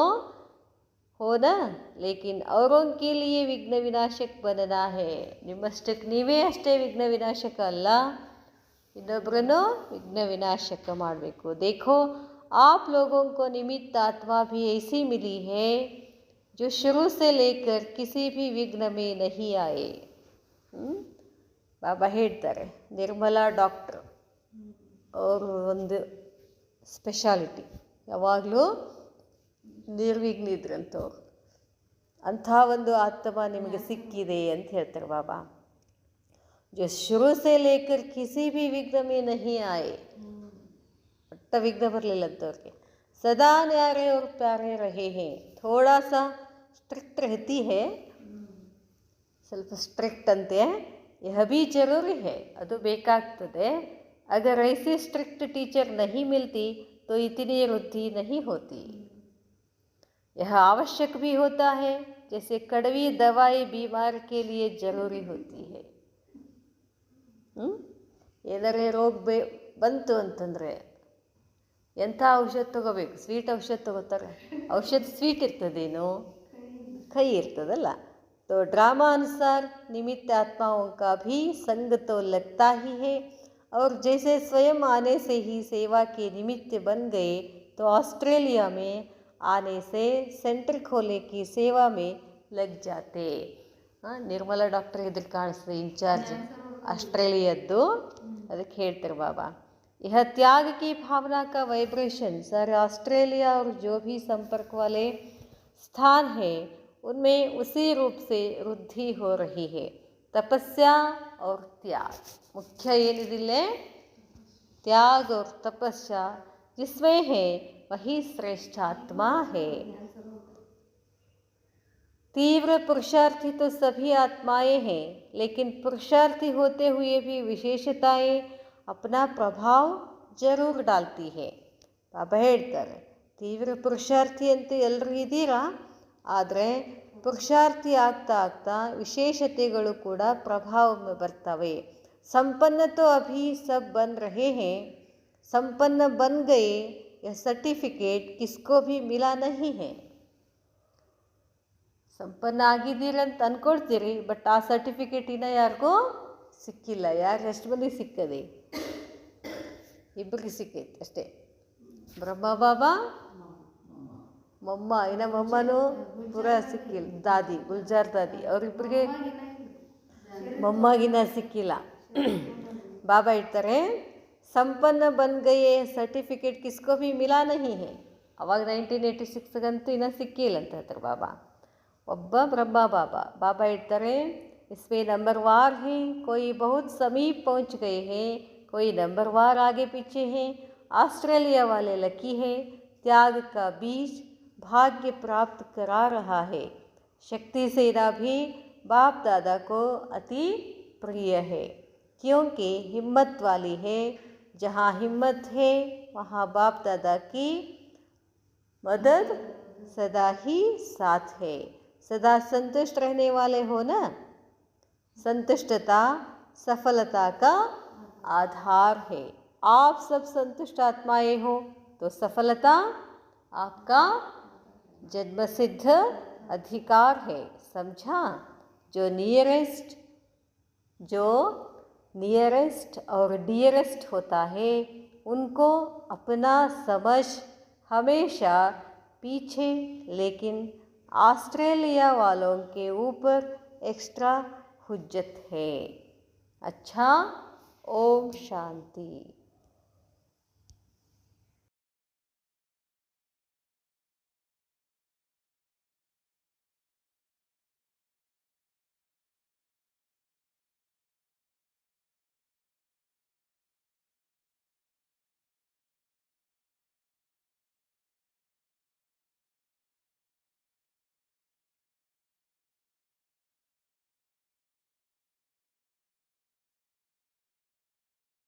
हो ना, लेकिन औरों के लिए विघ्न विनाशक बनना है. ನಿಮ್ಮಷ್ಟಕ್ಕೆ ನೀವೇ ಅಷ್ಟೇ ವಿಘ್ನ ವಿನಾಶಕ ಅಲ್ಲ, ಇನ್ನೊಬ್ಬರನ್ನು ವಿಘ್ನ ವಿನಾಶಕ ಮಾಡಬೇಕು. देखो आप लोगों को निमित्त आत्मा भी ऐसी मिली है जो शुरू से लेकर किसी भी विघ्न में नहीं आए. ಬಾಬಾ ಹೇಳ್ತಾರೆ, ನಿರ್ಮಲಾ ಡಾಕ್ಟ್ರು ಅವರು ಒಂದು ಸ್ಪೆಷಾಲಿಟಿ, ಯಾವಾಗಲೂ ನಿರ್ವಿಘ್ನ ಇದ್ರಂಥವ್ರು. ಅಂಥ ಒಂದು ಆತ್ಮ ನಿಮಗೆ ಸಿಕ್ಕಿದೆ ಅಂತ ಹೇಳ್ತಾರೆ ಬಾಬಾ. जो शुरू से लेकर किसी भी विघ्न में नहीं आए, ಒಟ್ಟ ವಿಘ್ನ ಬರಲಿಲ್ಲಂತವ್ರಿಗೆ, सदा न्यारे और प्यारे रहे हैं. थोड़ा सा स्ट्रिक्ट रहती है, ಸ್ವಲ್ಪ ಸ್ಟ್ರಿಕ್ಟ್ ಅಂತೆ, यह भी जरूरी है, ಅದು ಬೇಕಾಗ್ತದೆ. अगर ऐसी स्ट्रिक्ट टीचर नहीं मिलती तो इतनी वृद्धि नहीं होती. यह आवश्यक भी होता है, जैसे कड़वी दवाई बीमार के लिए जरूरी होती है. ಏನಾರೇ ರೋಗ ಬಂತು ಅಂತಂದರೆ ಎಂಥ ಔಷಧ ತಗೋಬೇಕು? ಸ್ವೀಟ್ ಔಷಧ ತಗೋತಾರೆ. ಔಷಧ ಸ್ವೀಟ್ ಇರ್ತದೇನು? ಕಹಿ ಇರ್ತದಲ್ಲ. तो ड्रामा अनुसार निमित्त आत्माओं का भी संग तो लगता ही है, और जैसे स्वयं आने से ही सेवा के निमित्त बन गए तो ऑस्ट्रेलिया में आने से सेंटर खोलने की सेवा में लग जाते. ನಿರ್ಮಲಾ ಡಾಕ್ಟರ್ ಇದ್ರ ಕಾಣಿಸ್ತದೆ, ಇನ್ಚಾರ್ಜ್ ಆಸ್ಟ್ರೇಲಿಯದ್ದು. ಅದಕ್ಕೆ ಹೇಳ್ತಾರೆ ಬಾಬಾ, यह त्याग की भावना का वाइब्रेशन सारे ऑस्ट्रेलिया और जो भी संपर्क वाले स्थान है उनमें उसी रूप से वृद्धि हो रही है. तपस्या और त्याग मुख्य ಏನಿದಿಲ್ಲೇ, त्याग और तपस्या जिसमें है वही श्रेष्ठ आत्मा है. तीव्र पुरुषार्थी तो सभी आत्माएं हैं, लेकिन पुरुषार्थी होते हुए भी विशेषताएं अपना प्रभाव जरूर डालती है. ಬಾಬಾ ಹೇಳ್ತಾರೆ, ತೀವ್ರ ಪುರುಷಾರ್ಥಿ ಅಂತ ಎಲ್ಲರೂ ಇದ್ದೀರಾ, ಆದರೆ ಪುರುಷಾರ್ಥಿ ಆಗ್ತಾ ಆಗ್ತಾ ವಿಶೇಷತೆಗಳು ಕೂಡ ಪ್ರಭಾವ ಬರ್ತವೆ. संपन्न तो अभी सब बन रहे हैं, संपन्न बन गए, यह सर्टिफिकेट किसको भी मिला नहीं है. ಸಂಪನ್ನ ಆಗಿದ್ದೀರಂತ ಅಂದ್ಕೊಳ್ತೀರಿ, ಬಟ್ ಆ ಸರ್ಟಿಫಿಕೇಟ್ ಇನ್ನೂ ಯಾರಿಗೂ ಸಿಕ್ಕಿಲ್ಲ. ಎಷ್ಟು ಮಂದಿ ಸಿಕ್ಕದೆ? ಇಬ್ಬರಿಗೆ ಸಿಕ್ಕೈತೆ ಅಷ್ಟೇ. ಬ್ರಹ್ಮ ಬಾಬಾ, ಮೊಮ್ಮ, ಇನ್ನು ಮೊಮ್ಮನೂ ಪೂರ ಸಿಕ್ಕಿಲ್ಲ. ದಾದಿ, ಗುಲ್ಜಾರ್ ದಾದಿ, ಅವರಿಬ್ಬರಿಗೆ ಮೊಮ್ಮಗಿನ ಸಿಕ್ಕಿಲ್ಲ. ಬಾಬಾ ಇರ್ತಾರೆ, ಸಂಪನ್ನ ಬನ್ ಗಯೆ ಸರ್ಟಿಫಿಕೇಟ್ ಕಿಸ್ಕೋ ಭಿ ಮಿಲಾ ನಹಿ ಹೇ. ಅವಾಗ 1986ಗಂತೂ ಇನ್ನೂ ಸಿಕ್ಕಿಲ್ಲ ಅಂತ ಹೇಳ್ತಾರೆ ಬಾಬಾ. ಒಬ್ಬ ಬ್ರಹ್ಮ ಬಾಬಾ. ಬಾಬಾ ಇರ್ತಾರೆ, इसमें नंबरवार हैं, कोई बहुत समीप पहुंच गए हैं, कोई नंबरवार आगे पीछे हैं. ऑस्ट्रेलिया वाले लकी हैं, त्याग का बीज भाग्य प्राप्त करा रहा है. शक्ति सेना भी बाप दादा को अति प्रिय है, क्योंकि हिम्मत वाली है. जहाँ हिम्मत है वहाँ बाप दादा की मदद सदा ही साथ है. सदा संतुष्ट रहने वाले हो ना. संतुष्टता सफलता का आधार है. आप सब संतुष्ट आत्माएं हो तो सफलता आपका जन्मसिद्ध अधिकार है. समझा? जो नियरेस्ट और डियरेस्ट होता है उनको अपना समझ हमेशा पीछे, लेकिन ऑस्ट्रेलिया वालों के ऊपर एक्स्ट्रा हुज्जत है. अच्छा, ओम शांति.